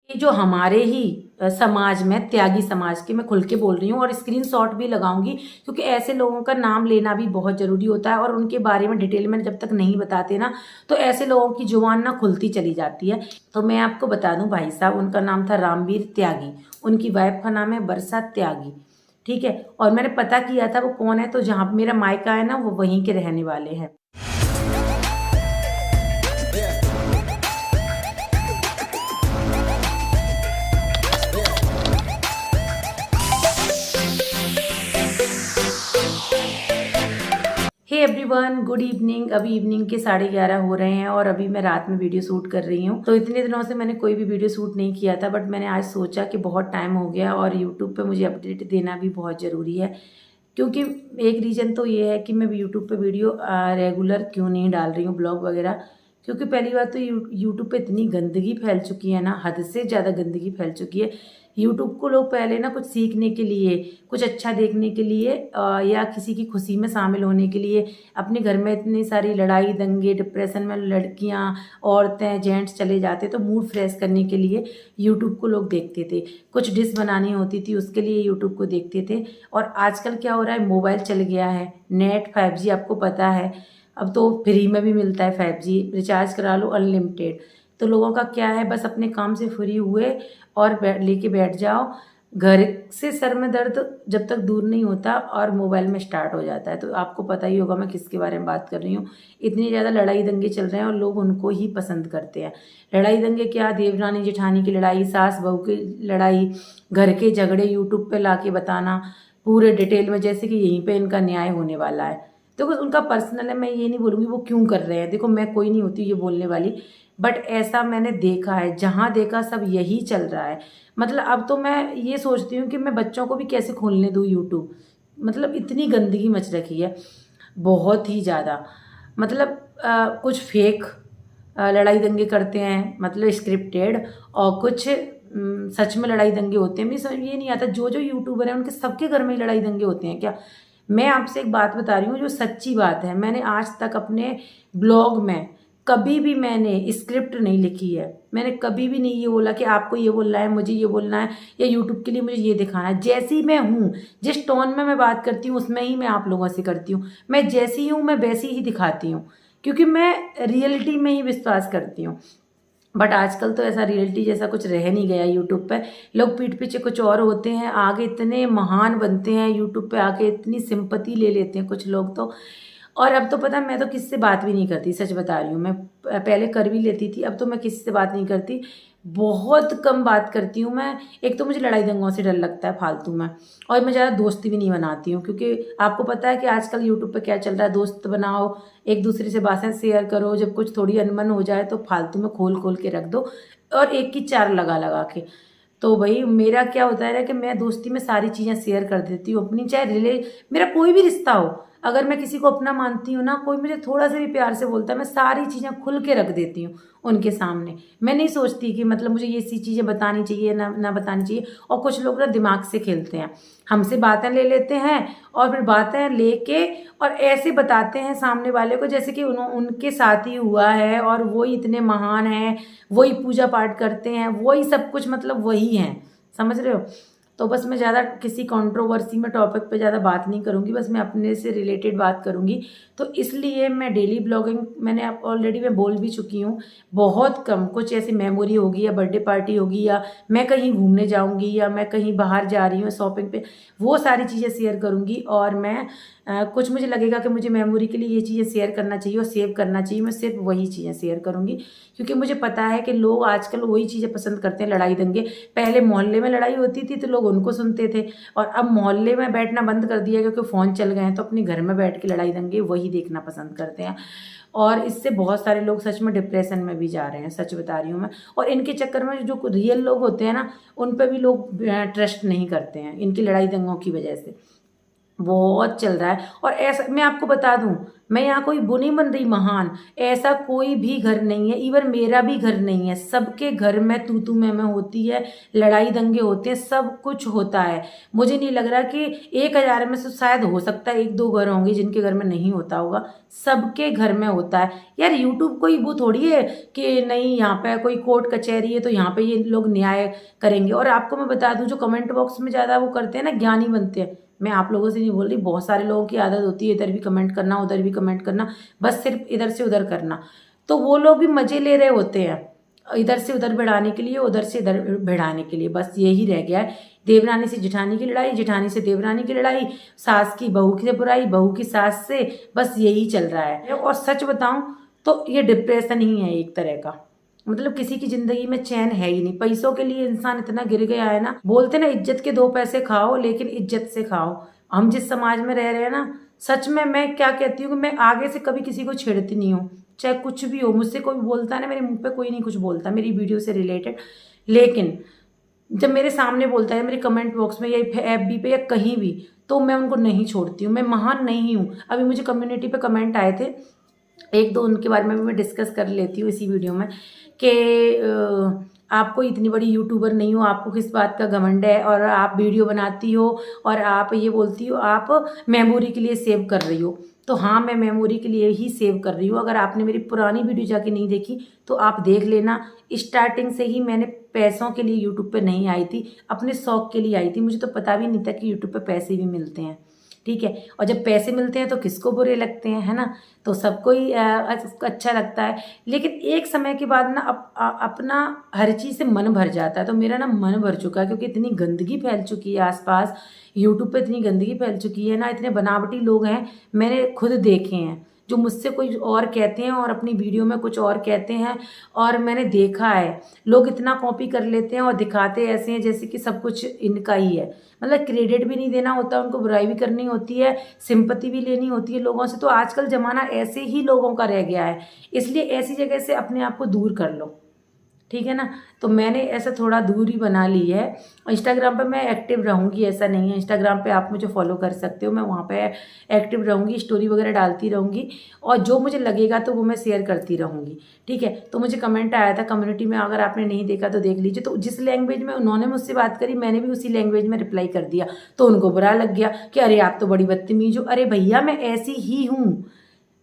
ये जो हमारे ही समाज में त्यागी समाज के, मैं खुल के बोल रही हूँ और स्क्रीनशॉट भी लगाऊंगी, क्योंकि ऐसे लोगों का नाम लेना भी बहुत ज़रूरी होता है और उनके बारे में डिटेल में जब तक नहीं बताते ना, तो ऐसे लोगों की जुबान ना खुलती चली जाती है। तो मैं आपको बता दूं, भाई साहब उनका नाम था रामवीर त्यागी, उनकी वाइफ का नाम है बरसा त्यागी, ठीक है। और मैंने पता किया था वो कौन है, तो जहाँ मेरा मायका है ना वो वहीं के रहने वाले हैं। Hey everyone, good evening. अभी इवनिंग के 11:30 हो रहे हैं और अभी मैं रात में वीडियो शूट कर रही हूँ। तो इतने दिनों से मैंने कोई भी वीडियो शूट नहीं किया था, बट मैंने आज सोचा कि बहुत टाइम हो गया और यूट्यूब पे मुझे अपडेट देना भी बहुत ज़रूरी है। क्योंकि एक रीज़न तो ये है कि मैं यूट्यूब पे वीडियो रेगुलर क्यों नहीं डाल रही हूँ, ब्लॉग वगैरह। क्योंकि पहली बात तो यूट्यूब पे इतनी गंदगी फैल चुकी है ना, हद से ज़्यादा गंदगी फैल चुकी है। यूट्यूब को लोग पहले ना कुछ सीखने के लिए, कुछ अच्छा देखने के लिए या किसी की खुशी में शामिल होने के लिए, अपने घर में इतनी सारी लड़ाई दंगे, डिप्रेशन में लड़कियां, औरतें, जेंट्स चले जाते तो मूड फ्रेश करने के लिए यूट्यूब को लोग देखते थे। कुछ डिश बनानी होती थी उसके लिए यूट्यूब को देखते थे। और आजकल क्या हो रहा है, मोबाइल चल गया है, नेट 5G आपको पता है, अब तो फ्री में भी मिलता है 5G, रिचार्ज करा लो अनलिमिटेड। तो लोगों का क्या है, बस अपने काम से फ्री हुए और लेके बैठ जाओ। घर से सर में दर्द जब तक दूर नहीं होता और मोबाइल में स्टार्ट हो जाता है। तो आपको पता ही होगा मैं किसके बारे में बात कर रही हूँ। इतनी ज़्यादा लड़ाई दंगे चल रहे हैं और लोग उनको ही पसंद करते हैं। लड़ाई दंगे क्या, देवरानी जेठानी की लड़ाई, सास बहू की लड़ाई, घर के झगड़े यूट्यूब पे ला के बताना पूरे डिटेल में, जैसे कि यहीं पे इनका न्याय होने वाला है। देखो उनका पर्सनल है, मैं ये नहीं बोलूँगी वो क्यों कर रहे हैं, देखो मैं कोई नहीं होती ये बोलने वाली, बट ऐसा मैंने देखा है, जहाँ देखा सब यही चल रहा है। मतलब अब तो मैं ये सोचती हूँ कि मैं बच्चों को भी कैसे खोलने दूँ यूट्यूब। मतलब इतनी गंदगी मच रखी है, बहुत ही ज़्यादा। मतलब कुछ फेक लड़ाई दंगे करते हैं, मतलब स्क्रिप्टेड, और कुछ सच में लड़ाई दंगे होते हैं। मुझे समझ ये नहीं आता, जो जो यूट्यूबर हैं उनके सबके घर में ही लड़ाई दंगे होते हैं क्या। मैं आपसे एक बात बता रही हूँ जो सच्ची बात है, मैंने आज तक अपने ब्लॉग में कभी भी मैंने स्क्रिप्ट नहीं लिखी है। मैंने कभी भी नहीं ये बोला कि आपको ये बोलना है, मुझे ये बोलना है, या यूट्यूब के लिए मुझे ये दिखाना है। जैसी मैं हूँ, जिस टोन में मैं बात करती हूँ उसमें ही मैं आप लोगों से करती हूँ। मैं जैसी हूँ मैं वैसी ही दिखाती हूँ, क्योंकि मैं रियलिटी में ही विश्वास करती हूँ। बट आजकल तो ऐसा रियलिटी जैसा कुछ रह नहीं गया यूट्यूब पे। लोग पीठ पीछे कुछ और होते हैं, आगे इतने महान बनते हैं, यूट्यूब पे आके इतनी सिंपैथी ले लेते हैं कुछ लोग तो। और अब तो पता है, मैं तो किसी से बात भी नहीं करती, सच बता रही हूँ। मैं पहले कर भी लेती थी, अब तो मैं किसी से बात नहीं करती, बहुत कम बात करती हूँ मैं। एक तो मुझे लड़ाई दंगों से डर लगता है फालतू में, और मैं ज़्यादा दोस्ती भी नहीं बनाती हूँ, क्योंकि आपको पता है कि आजकल यूट्यूब पे क्या चल रहा है, दोस्त बनाओ, एक दूसरे से बातें शेयर करो, जब कुछ थोड़ी अनबन हो जाए तो फालतू में खोल खोल के रख दो, और एक की चार लगा लगा के। तो भाई मेरा क्या होता है ना कि मैं दोस्ती में सारी चीज़ें शेयर कर देती हूँ अपनी, चाहे मेरा कोई भी रिश्ता हो, अगर मैं किसी को अपना मानती हूँ ना, कोई मुझे थोड़ा सा भी प्यार से बोलता है, मैं सारी चीज़ें खुल के रख देती हूँ उनके सामने। मैं नहीं सोचती कि मतलब मुझे ये सी चीज़ें बतानी चाहिए ना ना बतानी चाहिए। और कुछ लोग ना दिमाग से खेलते हैं, हमसे बातें ले लेते हैं और फिर बातें लेके और ऐसे बताते हैं सामने वाले को जैसे कि उनके साथ ही हुआ है और वो ही इतने महान हैं, वही पूजा पाठ करते हैं, वही सब कुछ, मतलब वही हैं, समझ रहे हो। तो बस मैं ज़्यादा किसी कंट्रोवर्सी में टॉपिक पे ज़्यादा बात नहीं करूँगी, बस मैं अपने से रिलेटेड बात करूँगी। तो इसलिए मैं डेली ब्लॉगिंग, मैंने आप ऑलरेडी मैं बोल भी चुकी हूँ, बहुत कम, कुछ ऐसी मेमोरी होगी या बर्थडे पार्टी होगी या मैं कहीं घूमने जाऊँगी या मैं कहीं बाहर जा रही हूँ शॉपिंग पे, वो सारी चीज़ें शेयर करूँगी। और मैं कुछ मुझे लगेगा कि मुझे मेमोरी के लिए ये चीज़ें शेयर करना चाहिए और सेव करना चाहिए, मैं सिर्फ वही चीज़ें शेयर करूँगी। क्योंकि मुझे पता है कि लोग आजकल वही चीज़ें पसंद करते हैं, लड़ाई दंगे। पहले मोहल्ले में लड़ाई होती थी तो लोग उनको सुनते थे, और अब मोहल्ले में बैठना बंद कर दिया क्योंकि फ़ोन चल गए हैं, तो अपने घर में बैठ के लड़ाई दंगे वही देखना पसंद करते हैं। और इससे बहुत सारे लोग सच में डिप्रेशन में भी जा रहे हैं, सच बता रही हूँ मैं। और इनके चक्कर में जो रियल लोग होते हैं ना, उन पर भी लोग ट्रस्ट नहीं करते हैं, इनकी लड़ाई दंगों की वजह से। बहुत चल रहा है। और ऐसा मैं आपको बता दूं, मैं यहाँ कोई वो नहीं बन रही महान, ऐसा कोई भी घर नहीं है, इवन मेरा भी घर नहीं है, सबके घर में तू मैं होती है, लड़ाई दंगे होते हैं, सब कुछ होता है। मुझे नहीं लग रहा कि 1000 में से शायद हो सकता है 1-2 घर होंगे जिनके घर में नहीं होता होगा, सबके घर में होता है यार। यूट्यूब कोई वो थोड़ी है कि नहीं, यहाँ पे कोई कोर्ट कचहरी है तो यहाँ पे ये लोग न्याय करेंगे। और आपको मैं बता दूं, जो कमेंट बॉक्स में ज़्यादा वो करते हैं ना, ज्ञानी बनते हैं, मैं आप लोगों से नहीं बोल रही, बहुत सारे लोगों की आदत होती है इधर भी कमेंट करना उधर भी कमेंट करना, बस सिर्फ इधर से उधर करना। तो वो लोग भी मजे ले रहे होते हैं, इधर से उधर भिड़ाने के लिए, उधर से इधर भिड़ाने के लिए, बस यही रह गया है। देवरानी से जेठानी की लड़ाई, जेठानी से देवरानी की लड़ाई, सास की बहू से बुराई, बहू की सास से, बस यही चल रहा है। और सच बताऊं तो ये डिप्रेशन ही है एक तरह का, मतलब किसी की जिंदगी में चैन है ही नहीं। पैसों के लिए इंसान इतना गिर गया है ना, बोलते ना इज्जत के 2 पैसे खाओ लेकिन इज्जत से खाओ। हम जिस समाज में रह रहे हैं ना, सच में मैं क्या कहती हूँ कि मैं आगे से कभी किसी को छेड़ती नहीं हूँ, चाहे कुछ भी हो। मुझसे कोई बोलता है ना, मेरे मुंह पे कोई नहीं कुछ बोलता मेरी वीडियो से रिलेटेड, लेकिन जब मेरे सामने बोलता है, मेरे कमेंट बॉक्स में या FB पे या कहीं भी, तो मैं उनको नहीं छोड़ती हूँ। मैं महान नहीं हूँ। अभी मुझे कम्युनिटी पे कमेंट आए थे 1-2, उनके बारे में भी मैं डिस्कस कर लेती हूँ इसी वीडियो में, कि आपको इतनी बड़ी यूट्यूबर नहीं हो, आपको किस बात का घमंड है, और आप वीडियो बनाती हो और आप ये बोलती हो आप मेमोरी के लिए सेव कर रही हो। तो हाँ, मैं मेमोरी के लिए ही सेव कर रही हूँ। अगर आपने मेरी पुरानी वीडियो जाके नहीं देखी तो आप देख लेना। स्टार्टिंग से ही मैंने पैसों के लिए यूट्यूब पे नहीं आई थी, अपने शौक के लिए आई थी। मुझे तो पता भी नहीं था कि यूट्यूब पे पैसे भी मिलते हैं, ठीक है। और जब पैसे मिलते हैं तो किसको बुरे लगते हैं, है ना। तो सबको ही अच्छा लगता है, लेकिन एक समय के बाद ना अपना हर चीज़ से मन भर जाता है। तो मेरा ना मन भर चुका है, क्योंकि इतनी गंदगी फैल चुकी है आसपास, यूट्यूब पे इतनी गंदगी फैल चुकी है ना, इतने बनावटी लोग हैं, मैंने खुद देखे हैं, जो मुझसे कुछ और कहते हैं और अपनी वीडियो में कुछ और कहते हैं। और मैंने देखा है लोग इतना कॉपी कर लेते हैं और दिखाते ऐसे हैं जैसे कि सब कुछ इनका ही है। मतलब क्रेडिट भी नहीं देना होता उनको, बुराई भी करनी होती है, सिंपत्ति भी लेनी होती है लोगों से। तो आजकल ज़माना ऐसे ही लोगों का रह गया है, इसलिए ऐसी जगह से अपने आप को दूर कर लो, ठीक है ना। तो मैंने ऐसा थोड़ा दूरी बना ली है। इंस्टाग्राम पे मैं एक्टिव रहूँगी, ऐसा नहीं है। इंस्टाग्राम पे आप मुझे फॉलो कर सकते हो, मैं वहाँ पे एक्टिव रहूँगी, स्टोरी वगैरह डालती रहूँगी, और जो मुझे लगेगा तो वो मैं शेयर करती रहूँगी, ठीक है। तो मुझे कमेंट आया था कम्युनिटी में, अगर आपने नहीं देखा तो देख लीजिए। तो जिस लैंग्वेज में उन्होंने मुझसे बात करी, मैंने भी उसी लैंग्वेज में रिप्लाई कर दिया। तो उनको बुरा लग गया कि अरे आप तो बड़ी बदतमीज हो। अरे भैया, मैं ऐसी ही हूँ।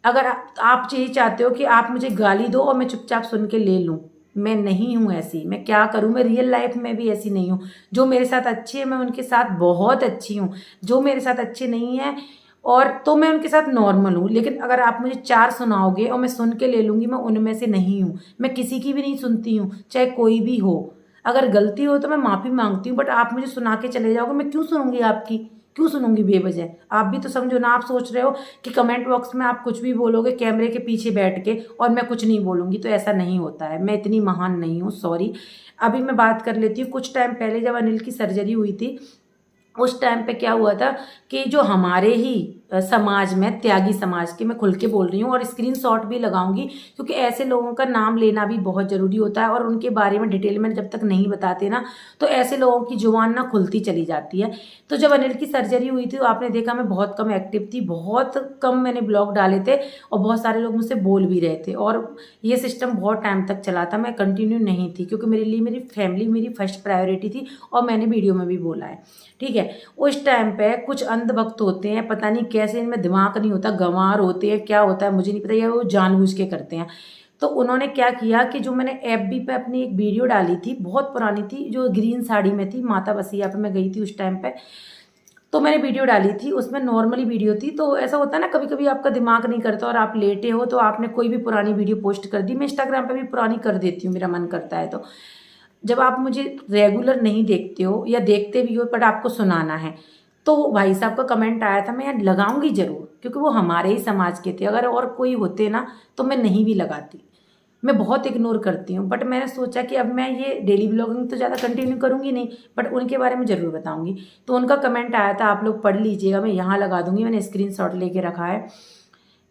अगर आप यही चाहते हो कि आप मुझे गाली दो और मैं चुपचाप सुन के ले लूँ, मैं नहीं हूँ ऐसी। मैं क्या करूँ, मैं रियल लाइफ में भी ऐसी नहीं हूँ। जो मेरे साथ अच्छे हैं मैं उनके साथ बहुत अच्छी हूँ, जो मेरे साथ अच्छे नहीं हैं और तो मैं उनके साथ नॉर्मल हूँ। लेकिन अगर आप मुझे 4 सुनाओगे और मैं सुन के ले लूँगी, मैं उनमें से नहीं हूँ। मैं किसी की भी नहीं सुनती हूँ, चाहे कोई भी हो। अगर गलती हो तो मैं माफ़ी मांगती हूँ, बट आप मुझे सुना के चले जाओगे, मैं क्यों सुनूंगी आपकी, क्यों सुनूंगी बेवजह। आप भी तो समझो ना, आप सोच रहे हो कि कमेंट बॉक्स में आप कुछ भी बोलोगे कैमरे के पीछे बैठ के और मैं कुछ नहीं बोलूँगी, तो ऐसा नहीं होता है। मैं इतनी महान नहीं हूँ, सॉरी। अभी मैं बात कर लेती हूँ। कुछ टाइम पहले जब अनिल की सर्जरी हुई थी, उस टाइम पे क्या हुआ था कि जो हमारे ही समाज में, त्यागी समाज के, मैं खुल के बोल रही हूँ और स्क्रीनशॉट भी लगाऊंगी, क्योंकि ऐसे लोगों का नाम लेना भी बहुत ज़रूरी होता है और उनके बारे में डिटेल में जब तक नहीं बताते ना, तो ऐसे लोगों की जुबान ना खुलती चली जाती है। तो जब अनिल की सर्जरी हुई थी तो आपने देखा मैं बहुत कम एक्टिव थी, बहुत कम मैंने ब्लॉग डाले थे और बहुत सारे लोग मुझसे बोल भी रहे थे, और ये सिस्टम बहुत टाइम तक चला था। मैं कंटिन्यू नहीं थी, क्योंकि मेरे लिए मेरी फैमिली मेरी फर्स्ट प्रायोरिटी थी, और मैंने वीडियो में भी बोला है, ठीक है। उस टाइम पे कुछ अंधभक्त होते हैं, पता नहीं कैसे, इनमें दिमाग नहीं होता, गंवार होते हैं, क्या होता है मुझे नहीं पता, या वो जानबूझ के करते हैं। तो उन्होंने क्या किया कि जो मैंने FB पे अपनी एक वीडियो डाली थी, बहुत पुरानी थी, जो ग्रीन साड़ी में थी, माता बसिया पे मैं गई थी उस टाइम पे, तो मैंने वीडियो डाली थी, उसमें नॉर्मली वीडियो थी। तो ऐसा होता है ना, कभी कभी आपका दिमाग नहीं करता और आप लेटे हो तो आपने कोई भी पुरानी वीडियो पोस्ट कर दी। मैं इंस्टाग्राम पे भी पुरानी कर देती हूँ, मेरा मन करता है। तो जब आप मुझे रेगुलर नहीं देखते हो या देखते भी हो बट आपको सुनाना है, तो भाई साहब का कमेंट आया था, मैं यहाँ लगाऊंगी जरूर, क्योंकि वो हमारे ही समाज के थे। अगर और कोई होते ना तो मैं नहीं भी लगाती, मैं बहुत इग्नोर करती हूँ। बट मैंने सोचा कि अब मैं ये डेली ब्लॉगिंग तो ज़्यादा कंटिन्यू करूँगी नहीं, बट उनके बारे में ज़रूर बताऊँगी। तो उनका कमेंट आया था, आप लोग पढ़ लीजिएगा, मैं यहाँ लगा दूँगी, मैंने स्क्रीनशॉट लेके रखा है,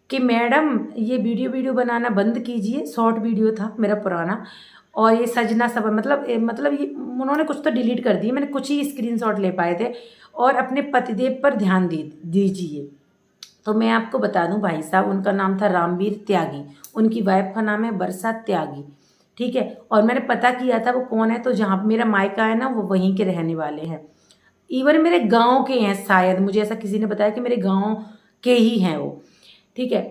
कि मैडम ये वीडियो बनाना बंद कीजिए। शॉर्ट वीडियो था मेरा पुराना, और ये सजना सब मतलब ये उन्होंने कुछ तो डिलीट कर दिए, मैंने कुछ ही स्क्रीनशॉट ले पाए थे। और अपने पतिदेव पर ध्यान दीजिए। तो मैं आपको बता दूं भाई साहब, उनका नाम था रामवीर त्यागी, उनकी वाइफ का नाम है बरसा त्यागी, ठीक है। और मैंने पता किया था वो कौन है, तो जहाँ मेरा मायका है ना वो वहीं के रहने वाले हैं, इवन मेरे गांव के हैं शायद, मुझे ऐसा किसी ने बताया कि मेरे गांव के ही हैं वो, ठीक है।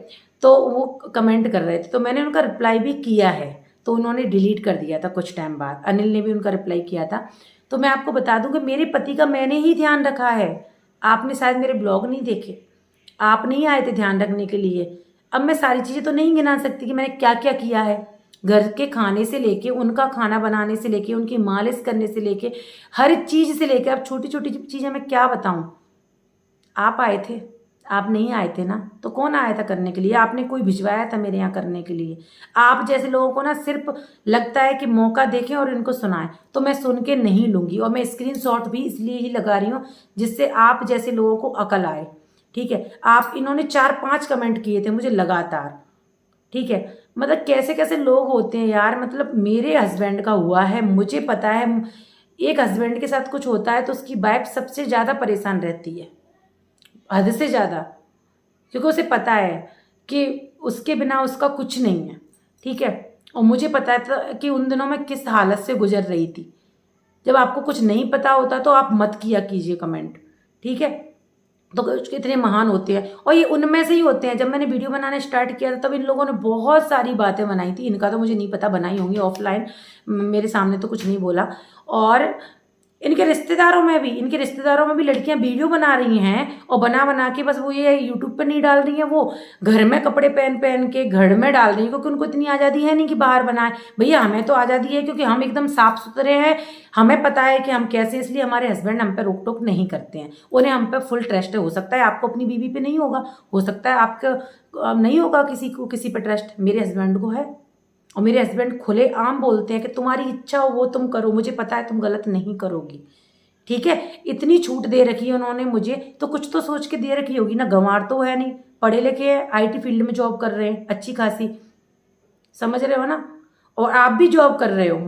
तो वो कमेंट कर रहे थे, तो मैंने उनका रिप्लाई भी किया है, तो उन्होंने डिलीट कर दिया था कुछ टाइम बाद। अनिल ने भी उनका रिप्लाई किया था। तो मैं आपको बता दूं कि मेरे पति का मैंने ही ध्यान रखा है। आपने शायद मेरे ब्लॉग नहीं देखे, आप नहीं आए थे ध्यान रखने के लिए। अब मैं सारी चीज़ें तो नहीं गिना सकती कि मैंने क्या क्या किया है, घर के खाने से लेके, उनका खाना बनाने से लेके, उनकी मालिश करने से लेके, हर चीज़ से लेके। अब छोटी छोटी चीज़ें मैं क्या बताऊं। आप आए थे, आप नहीं आए थे ना, तो कौन आया था करने के लिए? आपने कोई भिजवाया था मेरे यहाँ करने के लिए? आप जैसे लोगों को ना सिर्फ लगता है कि मौका देखें और इनको सुनाएं, तो मैं सुन के नहीं लूंगी। और मैं स्क्रीनशॉट भी इसलिए ही लगा रही हूँ जिससे आप जैसे लोगों को अकल आए, ठीक है। आप इन्होंने 4-5 कमेंट किए थे मुझे लगातार, ठीक है। मतलब कैसे कैसे लोग होते हैं यार। मतलब मेरे हस्बैंड का हुआ है, मुझे पता है। एक हस्बैंड के साथ कुछ होता है तो उसकी वाइफ सबसे ज़्यादा परेशान रहती है, हद से ज़्यादा, क्योंकि उसे पता है कि उसके बिना उसका कुछ नहीं है, ठीक है। और मुझे पता था कि उन दिनों मैं किस हालत से गुजर रही थी। जब आपको कुछ नहीं पता होता तो आप मत किया कीजिए कमेंट, ठीक है। तो कुछ इतने महान होते हैं, और ये उनमें से ही होते हैं। जब मैंने वीडियो बनाना स्टार्ट किया था तब इन लोगों ने बहुत सारी बातें बनाई थी, इनका तो मुझे नहीं पता, बनाई होंगी ऑफलाइन, मेरे सामने तो कुछ नहीं बोला। और इनके रिश्तेदारों में भी लड़कियां वीडियो बना रही हैं, और बना बना के बस वो ये यूट्यूब पे नहीं डाल रही हैं, वो घर में कपड़े पहन पहन के घर में डाल रही हैं, क्योंकि उनको इतनी आज़ादी है नहीं कि बाहर बनाए। भैया हमें तो आज़ादी है क्योंकि हम एकदम साफ सुथरे हैं, हमें पता है कि हम कैसे, इसलिए हमारे हस्बैंड हम पे रोक टोक नहीं करते हैं। उन्हें हम पे फुल ट्रस्ट है। हो सकता है आपको अपनी बीवी पे नहीं होगा, हो सकता है आपका नहीं होगा किसी को किसी पे ट्रस्ट, मेरे हस्बैंड को है। और मेरे हस्बैंड खुले आम बोलते हैं कि तुम्हारी इच्छा हो वो तुम करो, मुझे पता है तुम गलत नहीं करोगी, ठीक है। इतनी छूट दे रखी है उन्होंने मुझे, तो कुछ तो सोच के दे रखी होगी ना। गंवार तो है नहीं, पढ़े लिखे हैं, आईटी फील्ड में जॉब कर रहे हैं अच्छी खासी, समझ रहे हो ना। और आप भी जॉब कर रहे हो।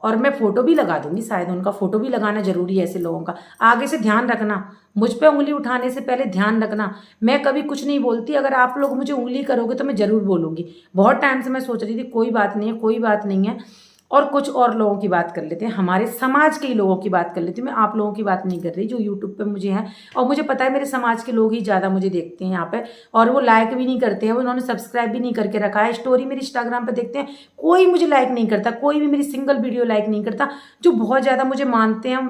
और मैं फोटो भी लगा दूंगी, शायद उनका फोटो भी लगाना जरूरी है ऐसे लोगों का। आगे से ध्यान रखना, मुझ पे उंगली उठाने से पहले ध्यान रखना। मैं कभी कुछ नहीं बोलती, अगर आप लोग मुझे उंगली करोगे तो मैं जरूर बोलूंगी। बहुत टाइम से मैं सोच रही थी कोई बात नहीं है, कोई बात नहीं है, और कुछ और लोगों की बात कर लेते हैं, हमारे समाज के ही लोगों की बात कर लेती हूँ। मैं आप लोगों की बात नहीं कर रही जो यूट्यूब पे मुझे हैं, और मुझे पता है मेरे समाज के लोग ही ज़्यादा मुझे देखते हैं यहाँ पे, और वो लाइक भी नहीं करते हैं, वो उन्होंने सब्सक्राइब भी नहीं करके रखा है। स्टोरी मेरी इंस्टाग्राम पे देखते हैं, कोई मुझे लाइक नहीं करता, कोई भी मेरी सिंगल वीडियो लाइक नहीं करता। जो बहुत ज़्यादा मुझे मानते हैं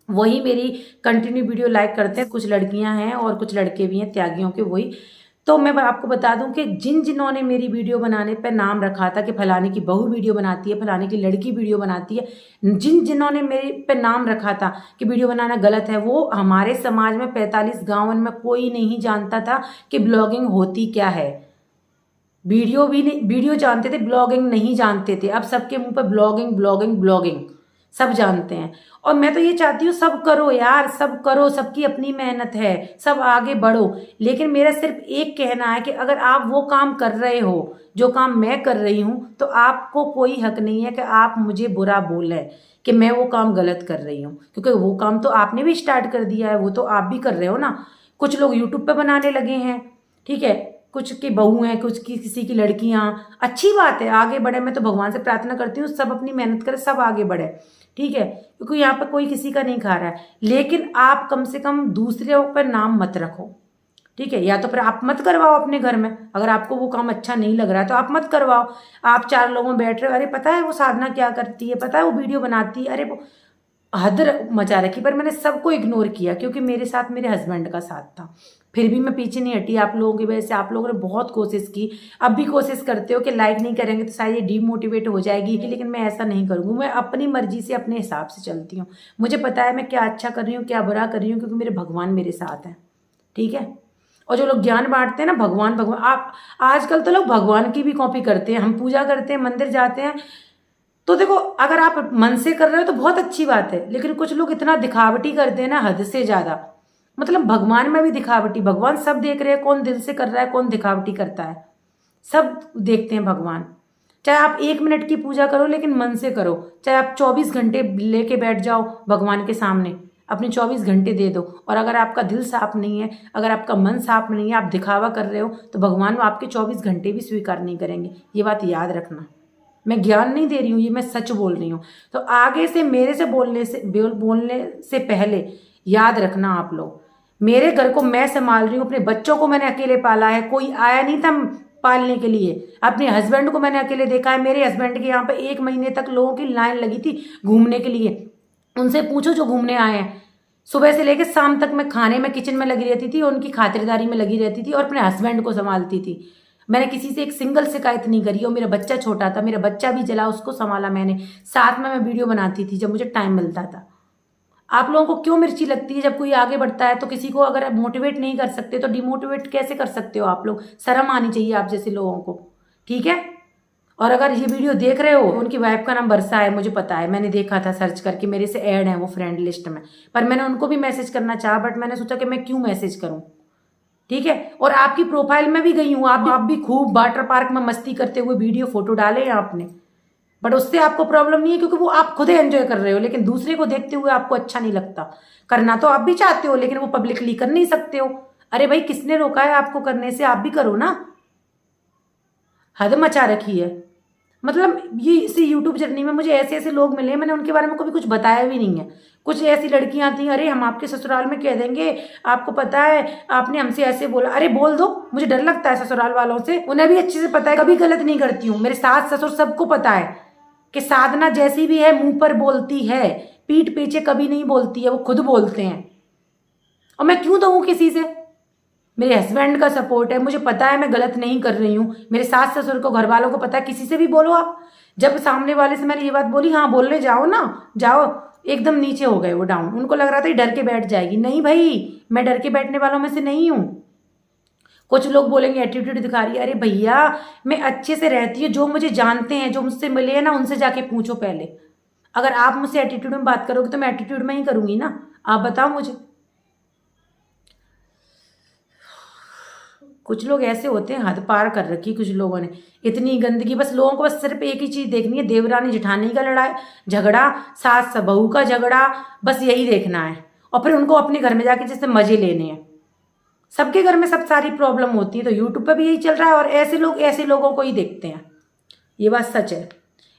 वही मेरी कंटिन्यू वीडियो लाइक करते हैं। कुछ लड़कियां हैं और कुछ लड़के भी हैं त्यागियों के, वही। तो मैं आपको बता दूं कि जिन्होंने मेरी वीडियो बनाने पर नाम रखा था कि फलाने की बहू वीडियो बनाती है, फलाने की लड़की वीडियो बनाती है, जिन्होंने मेरे पे नाम रखा था कि वीडियो बनाना गलत है, वो हमारे समाज में 45 गाँव में कोई नहीं जानता था कि ब्लॉगिंग होती क्या है। वीडियो भी नहीं, वीडियो जानते थे, ब्लॉगिंग नहीं जानते थे। अब सबके मुंह पे ब्लॉगिंग ब्लॉगिंग ब्लॉगिंग, सब जानते हैं। और मैं तो ये चाहती हूँ सब करो यार, सब करो, सबकी अपनी मेहनत है, सब आगे बढ़ो। लेकिन मेरा सिर्फ एक कहना है कि अगर आप वो काम कर रहे हो जो काम मैं कर रही हूँ, तो आपको कोई हक नहीं है कि आप मुझे बुरा बोलें कि मैं वो काम गलत कर रही हूँ, क्योंकि वो काम तो आपने भी स्टार्ट कर दिया है, वो तो आप भी कर रहे हो ना। कुछ लोग यूट्यूब पे बनाने लगे हैं, ठीक है, कुछ की बहू हैं, कुछ की किसी की लड़कियां। अच्छी बात है, आगे बढ़े। मैं तो भगवान से प्रार्थना करती हूँ सब अपनी मेहनत करे, सब आगे बढ़े, ठीक है, क्योंकि यहाँ पर कोई किसी का नहीं खा रहा है। लेकिन आप कम से कम दूसरे पर नाम मत रखो, ठीक है। या तो फिर आप मत करवाओ अपने घर में, अगर आपको वो काम अच्छा नहीं लग रहा है तो आप मत करवाओ। आप 4 लोगों में बैठ रहे हो, अरे पता है वो साधना क्या करती है, पता है वो वीडियो बनाती है, अरे वो हद मचा रखी। पर मैंने सबको इग्नोर किया क्योंकि मेरे साथ मेरे हस्बैंड का साथ था। फिर भी मैं पीछे नहीं हटी आप लोगों की वजह से। आप लोगों ने बहुत कोशिश की, अब भी कोशिश करते हो कि लाइक नहीं करेंगे तो शायद ये डीमोटिवेट हो जाएगी, लेकिन मैं ऐसा नहीं करूँगी। मैं अपनी मर्जी से अपने हिसाब से चलती हूँ। मुझे पता है मैं क्या अच्छा कर रही हूँ क्या बुरा कर रही हूँ, क्योंकि मेरे भगवान मेरे साथ हैं, ठीक है। और जो लोग ज्ञान बांटते हैं ना, भगवान भगवान, आप आजकल तो लोग भगवान की भी कॉपी करते हैं। हम पूजा करते हैं, मंदिर जाते हैं, तो देखो अगर आप मन से कर रहे हो तो बहुत अच्छी बात है, लेकिन कुछ लोग इतना दिखावटी करते हैं ना, हद से ज्यादा। मतलब भगवान में भी दिखावटी। भगवान सब देख रहे हैं, कौन दिल से कर रहा है कौन दिखावटी करता है, सब देखते हैं भगवान। चाहे आप 1 मिनट की पूजा करो लेकिन मन से करो, चाहे आप 24 घंटे लेके बैठ जाओ भगवान के सामने, अपने 24 घंटे दे दो। और अगर आपका दिल साफ नहीं है, अगर आपका मन साफ नहीं है, आप दिखावा कर रहे हो, तो भगवान आपके 24 घंटे भी स्वीकार नहीं करेंगे। ये बात याद रखना। मैं ज्ञान नहीं दे रही हूँ, ये मैं सच बोल रही हूँ। तो आगे से मेरे से बोलने से पहले याद रखना आप लोग, मेरे घर को मैं संभाल रही हूँ, अपने बच्चों को मैंने अकेले पाला है, कोई आया नहीं था पालने के लिए। अपने हस्बैंड को मैंने अकेले देखा है। मेरे हस्बैंड के यहाँ पे 1 महीने तक लोगों की लाइन लगी थी घूमने के लिए। उनसे पूछो जो घूमने आए हैं। सुबह से लेकर शाम तक मैं खाने में किचन में लगी रहती थी, उनकी खातिरदारी में लगी रहती थी और अपने हस्बैंड को संभालती थी। मैंने किसी से एक सिंगल शिकायत नहीं करी। और मेरा बच्चा छोटा था, मेरा बच्चा भी जला, उसको संभाला मैंने। साथ में मैं वीडियो बनाती थी जब मुझे टाइम मिलता था। आप लोगों को क्यों मिर्ची लगती है जब कोई आगे बढ़ता है? तो किसी को अगर आप मोटिवेट नहीं कर सकते तो डिमोटिवेट कैसे कर सकते हो आप लोग? शर्म आनी चाहिए आप जैसे लोगों को, ठीक है। और अगर ये वीडियो देख रहे हो, उनकी वाइफ का नाम बरसा है, मुझे पता है, मैंने देखा था सर्च करके, मेरे से ऐड है वो फ्रेंड लिस्ट में। पर मैंने उनको भी मैसेज करना चाहा, बट मैंने सोचा कि मैं क्यों मैसेज करूं, ठीक है। और आपकी प्रोफाइल में भी गई हूँ, आप भी खूब वाटर पार्क में मस्ती करते हुए वीडियो फोटो डाले हैं आपने, बट उससे आपको प्रॉब्लम नहीं है क्योंकि वो आप खुद एंजॉय कर रहे हो। लेकिन दूसरे को देखते हुए आपको अच्छा नहीं लगता। करना तो आप भी चाहते हो लेकिन वो पब्लिकली कर नहीं सकते हो। अरे भाई, किसने रोका है आपको करने से? आप भी करो ना। हद मचा रखी है। मतलब ये इसी यूट्यूब जर्नी में मुझे ऐसे ऐसे लोग मिले, मैंने उनके बारे में कभी कुछ बताया भी नहीं है। कुछ ऐसी लड़कियां थी, अरे हम आपके ससुराल में कह देंगे, आपको पता है आपने हमसे ऐसे बोला। अरे बोल दो, मुझे डर लगता है ससुराल वालों से, उन्हें भी अच्छे से पता है कभी गलत नहीं करती हूँ। मेरे सास ससुर सबको पता है कि साधना जैसी भी है मुंह पर बोलती है, पीठ पीछे कभी नहीं बोलती है, वो खुद बोलते हैं। और मैं क्यों दूँ किसी से? मेरे हस्बैंड का सपोर्ट है, मुझे पता है मैं गलत नहीं कर रही हूँ। मेरे सास ससुर को, घर वालों को पता है, किसी से भी बोलो आप। जब सामने वाले से मैंने ये बात बोली, हाँ बोलने जाओ ना, जाओ, एकदम नीचे हो गए वो, डाउन। उनको लग रहा था डर के बैठ जाएगी। नहीं भाई, मैं डर के बैठने वालों में से नहीं हूँ। कुछ लोग बोलेंगे एटीट्यूड दिखा रही है। अरे भैया, मैं अच्छे से रहती हूँ। जो मुझे जानते हैं, जो मुझसे मिले हैं ना, उनसे जाके पूछो पहले। अगर आप मुझसे एटीट्यूड में बात करोगे तो मैं एटीट्यूड में ही करूंगी ना। आप बताओ मुझे। कुछ लोग ऐसे होते हैं, हद पार कर रखी कुछ लोगों ने, इतनी गंदगी। बस लोगों को बस सिर्फ एक ही चीज देखनी है, देवरानी जेठानी का लड़ाई झगड़ा, सास बहू का झगड़ा, बस यही देखना है। और फिर उनको अपने घर में जाके जैसे मजे लेने हैं। सबके घर में सब सारी प्रॉब्लम होती है, तो यूट्यूब पे भी यही चल रहा है। और ऐसे लोग ऐसे लोगों को ही देखते हैं, ये बात सच है।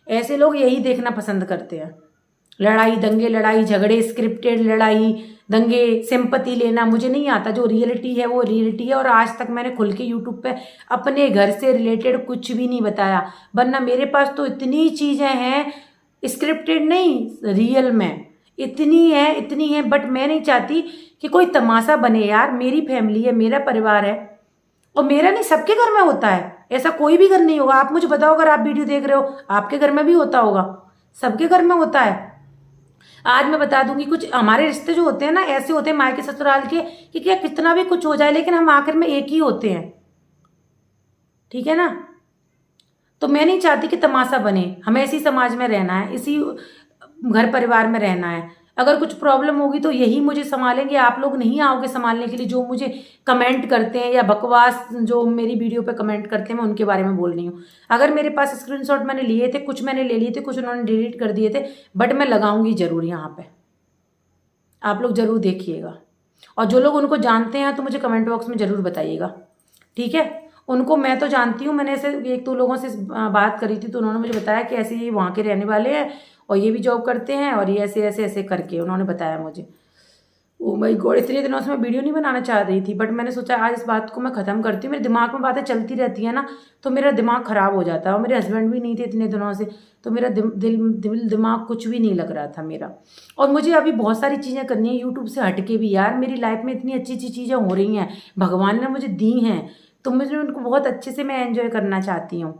ऐसे लोग यही देखना पसंद करते हैं। लड़ाई दंगे, लड़ाई झगड़े, स्क्रिप्टेड लड़ाई दंगे, सिंपति लेना मुझे नहीं आता। जो रियलिटी है वो रियलिटी है। और आज तक मैंने खुल के यूट्यूब पे अपने घर से रिलेटेड कुछ भी नहीं बताया, वरना मेरे पास तो इतनी चीज़ें हैं, स्क्रिप्टेड नहीं, रियल में इतनी है। बट मैं नहीं चाहती कि कोई तमाशा बने यार। मेरी फैमिली है, मेरा परिवार है। और मेरा नहीं, सबके घर में होता है, ऐसा कोई भी घर नहीं होगा। आप मुझे बताओ, अगर आप वीडियो देख रहे हो, आपके घर में भी होता होगा, सबके घर में होता है। आज मैं बता दूंगी, कुछ हमारे रिश्ते जो होते हैं ना, ऐसे होते हैं मायके ससुराल के, कि क्या कितना भी कुछ हो जाए लेकिन हम आखिर में एक ही होते हैं, ठीक है ना। तो मैं नहीं चाहती कि तमाशा बने। हमें इसी समाज में रहना है, इसी घर परिवार में रहना है। अगर कुछ प्रॉब्लम होगी तो यही मुझे संभालेंगे, आप लोग नहीं आओगे संभालने के लिए। जो मुझे कमेंट करते हैं या बकवास जो मेरी वीडियो पे कमेंट करते हैं, मैं उनके बारे में बोल रही हूँ। अगर मेरे पास स्क्रीनशॉट मैंने लिए थे, कुछ मैंने ले लिए थे, कुछ उन्होंने डिलीट कर दिए थे, बट मैं लगाऊंगी जरूर यहाँ पे, आप लोग जरूर देखिएगा। और जो लोग उनको जानते हैं तो मुझे कमेंट बॉक्स में जरूर बताइएगा, ठीक है। उनको मैं तो जानती हूँ, मैंने ऐसे 1-2 लोगों से बात करी थी, तो उन्होंने मुझे बताया कि ऐसे ये वहाँ के रहने वाले हैं और ये भी जॉब करते हैं, और ये ऐसे ऐसे ऐसे करके उन्होंने बताया मुझे। ओ माय गॉड, इतने दिनों से मैं वीडियो नहीं बनाना चाह रही थी, बट मैंने सोचा आज इस बात को मैं ख़त्म करती हूँ। मेरे दिमाग में बातें चलती रहती है ना, तो मेरा दिमाग ख़राब हो जाता है। और मेरे हस्बैंड भी नहीं थे इतने दिनों से, तो मेरा दिमाग कुछ भी नहीं लग रहा था मेरा। और मुझे अभी बहुत सारी चीज़ें करनी है यूट्यूब से हट के भी यार। मेरी लाइफ में इतनी अच्छी अच्छी चीज़ें हो रही हैं, भगवान ने मुझे दी हैं, तो मुझे उनको बहुत अच्छे से मैं एंजॉय करना चाहती हूँ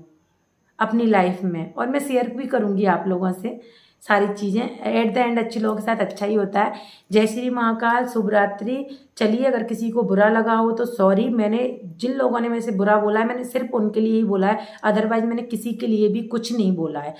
अपनी लाइफ में। और मैं शेयर भी करूँगी आप लोगों से सारी चीज़ें। एट द एंड अच्छे लोगों के साथ अच्छा ही होता है। जय श्री महाकाल, शुभ रात्रि। चलिए, अगर किसी को बुरा लगा हो तो सॉरी। मैंने जिन लोगों ने मेरे से बुरा बोला है, मैंने सिर्फ उनके लिए ही बोला है, अदरवाइज मैंने किसी के लिए भी कुछ नहीं बोला है।